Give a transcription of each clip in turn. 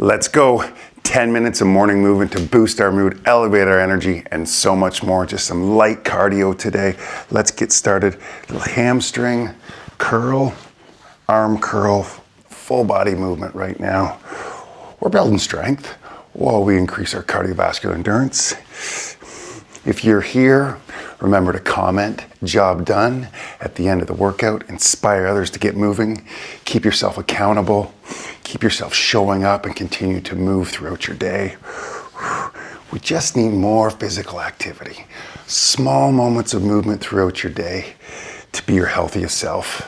Let's go. 10 minutes of morning movement to boost our mood, elevate our energy, and so much more. Just some light cardio today. Let's get started. Little hamstring, curl, arm curl, full body movement right now. We're building strength while we increase our cardiovascular endurance. If you're here, remember to comment, job done, at the end of the workout. Inspire others to get moving. Keep yourself accountable. Keep yourself showing up and continue to move throughout your day. We just need more physical activity. Small moments of movement throughout your day to be your healthiest self.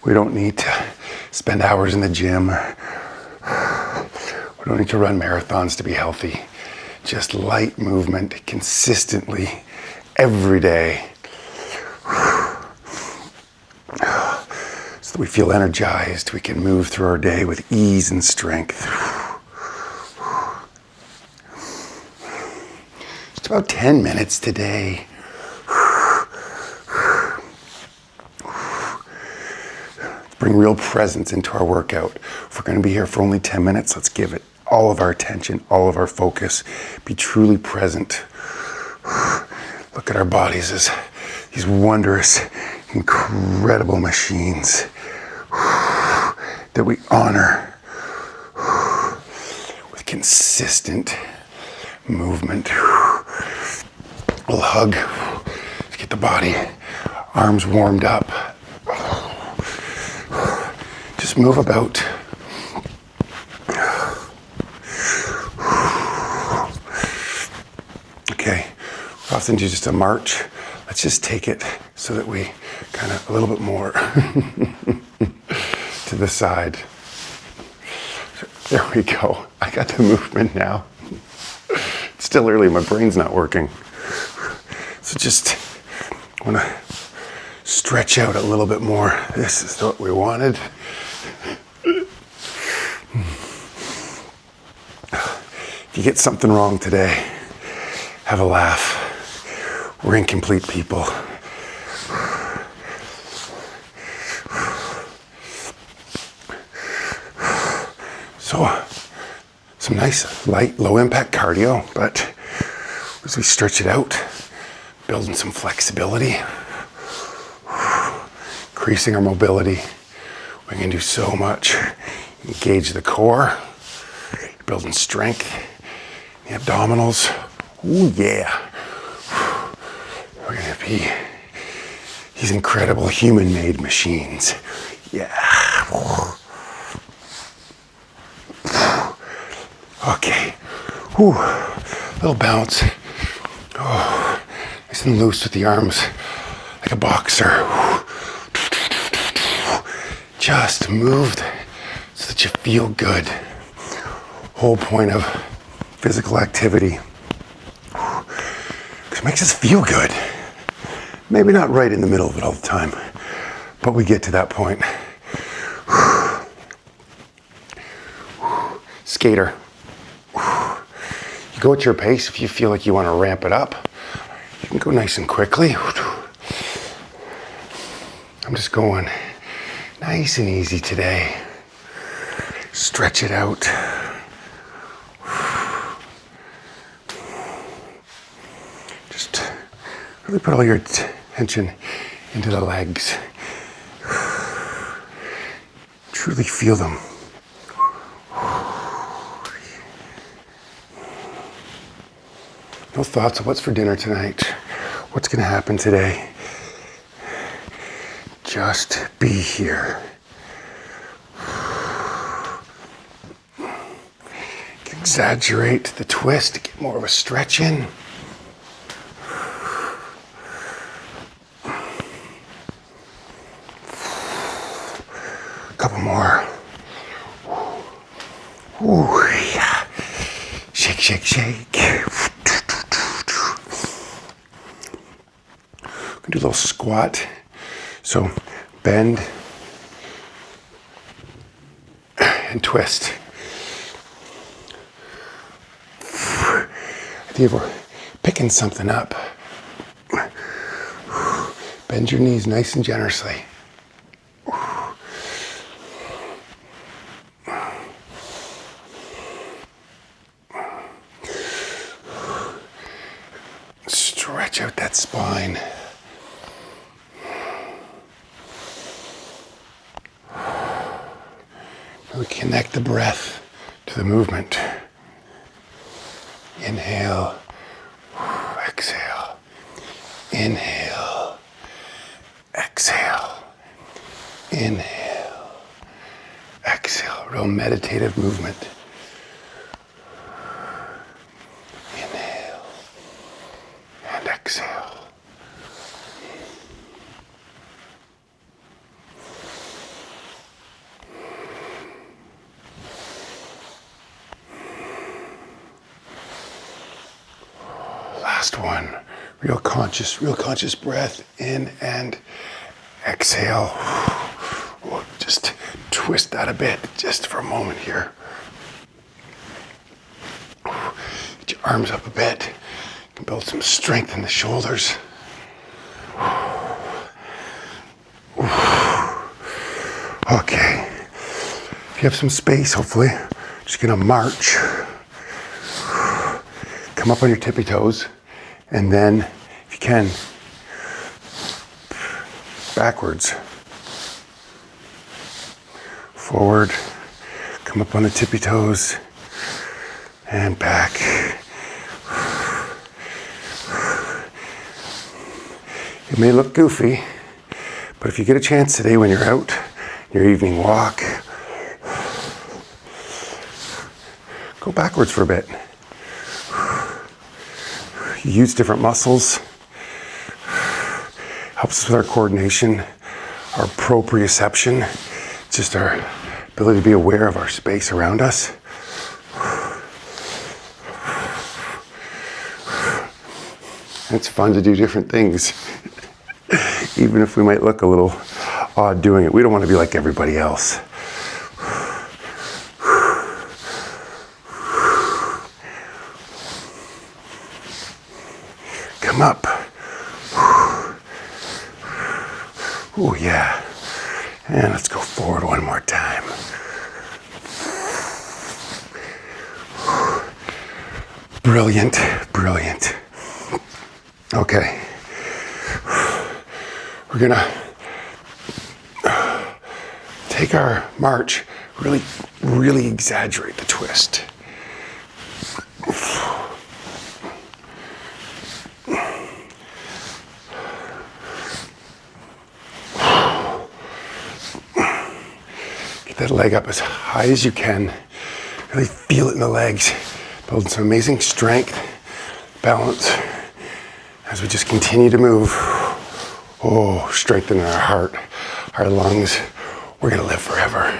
We don't need to spend hours in the gym. We don't need to run marathons to be healthy. Just light movement consistently every day. So that we feel energized, we can move through our day with ease and strength. Just about 10 minutes today. Let's bring real presence into our workout. If we're going to be here for only 10 minutes, let's give it all of our attention, all of our focus. Be truly present. Look at our bodies as these wondrous, incredible machines that we honor with consistent movement. A little hug to get the body, arms warmed up. Just move about. Okay, we're off into just a march. Let's just take it so that we kind of a little bit more to the side. There we go. I got the movement now. It's still early, my brain's not working. So just want to stretch out a little bit more. This is what we wanted. If you get something wrong today, have a laugh. We're incomplete people. So, some nice, light, low-impact cardio, but as we stretch it out, building some flexibility, increasing our mobility, we can do so much. Engage the core, building strength, the abdominals. Ooh, yeah. We're gonna be these incredible human-made machines. Yeah. Okay. Whew. Little bounce. Oh, nice and loose with the arms, like a boxer. Just moved so that you feel good. Whole point of physical activity. It makes us feel good. Maybe not right in the middle of it all the time, but we get to that point. Skater. You go at your pace. If you feel like you want to ramp it up, you can go nice and quickly. I'm just going nice and easy today. Stretch it out. Just really put all your attention into the legs. Truly feel them. No thoughts of what's for dinner tonight, what's going to happen today. Just be here. Exaggerate the twist to get more of a stretch in. Couple more. Ooh, yeah. Shake, shake, shake. Do a little squat. So bend and twist. I think we're picking something up. Bend your knees nice and generously. stretch out that spine. Really connect the breath to the movement. Inhale, exhale. Inhale, exhale. Inhale, exhale. Real meditative movement. Inhale and exhale. Last one. Real conscious breath in and exhale. Just twist that a bit just for a moment here. Get your arms up a bit. You can build some strength in the shoulders. Okay. If you have some space, hopefully, just gonna march. Come up on your tippy toes, and then, if you can, backwards. Forward, come up on the tippy toes, and back. It may look goofy, but if you get a chance today when you're out, your evening walk, go backwards for a bit. You use different muscles. Helps us with our coordination, our proprioception, just our ability to be aware of our space around us. It's fun to do different things, even if we might look a little odd doing it. We don't want to be like everybody else. Come up. Oh yeah. And let's go forward one more time. Brilliant, brilliant. Okay. We're gonna take our march, really exaggerate the twist. That leg up as high as you can. Really feel it in the legs. Building some amazing strength, balance, as we just continue to move. Oh, strengthening our heart, our lungs. We're gonna live forever.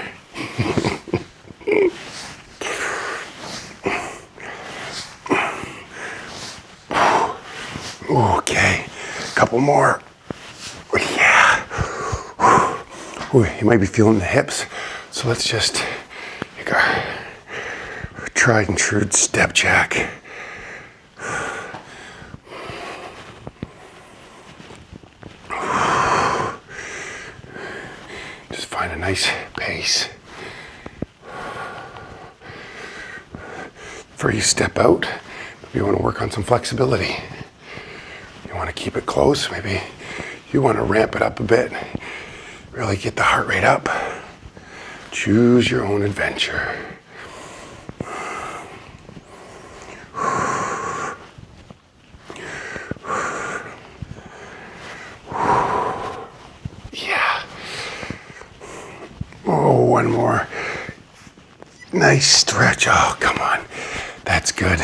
Okay, couple more. Yeah. Ooh, you might be feeling the hips. So let's just take our tried and true step jack. Just find a nice pace. Before you step out, you want to work on some flexibility. You want to keep it close. Maybe you want to ramp it up a bit. Really get the heart rate up. Choose your own adventure. Yeah. Oh, one more. Nice stretch. Oh, come on. That's good.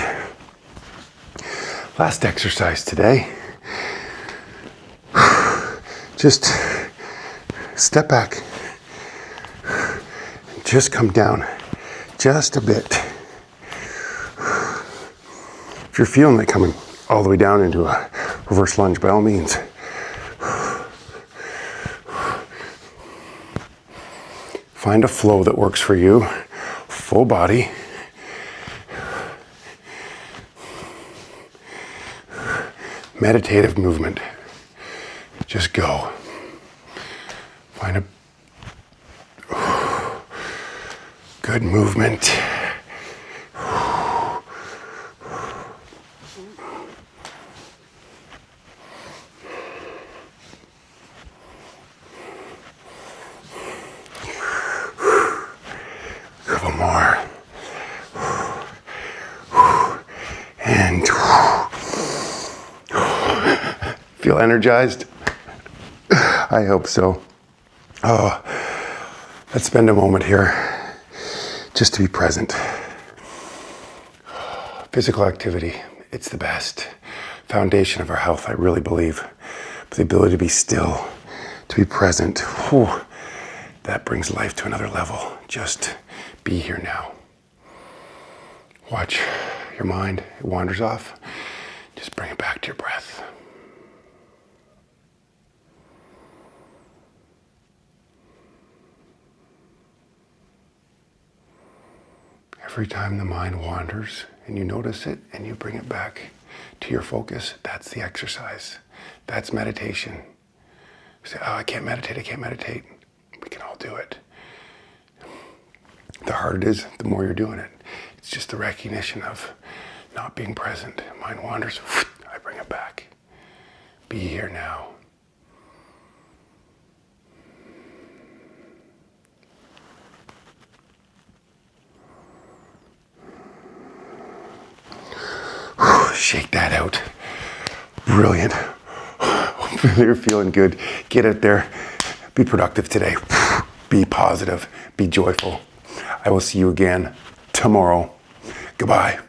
Last exercise today. Just step back. Just come down just a bit. If you're feeling it coming all the way down into a reverse lunge, by all means. Find a flow that works for you. Full body. Meditative movement. Just go. Find a good movement. Feel energized? I hope so. Oh, let's spend a moment here just to be present. Physical activity, it's the best foundation of our health, I really believe. But the ability to be still, to be present, whew, that brings life to another level. Just be here now. Watch your mind, it wanders off. Just bring it back to your breath. Every time the mind wanders and you notice it and you bring it back to your focus, that's the exercise. That's meditation. You say, oh, I can't meditate. We can all do it. The harder it is, the more you're doing it. It's just the recognition of not being present. Mind wanders, I bring it back. Be here now. Shake that out. Brilliant. You're feeling good. Get out there. Be productive today. Be positive. Be joyful. I will see you again tomorrow. Goodbye.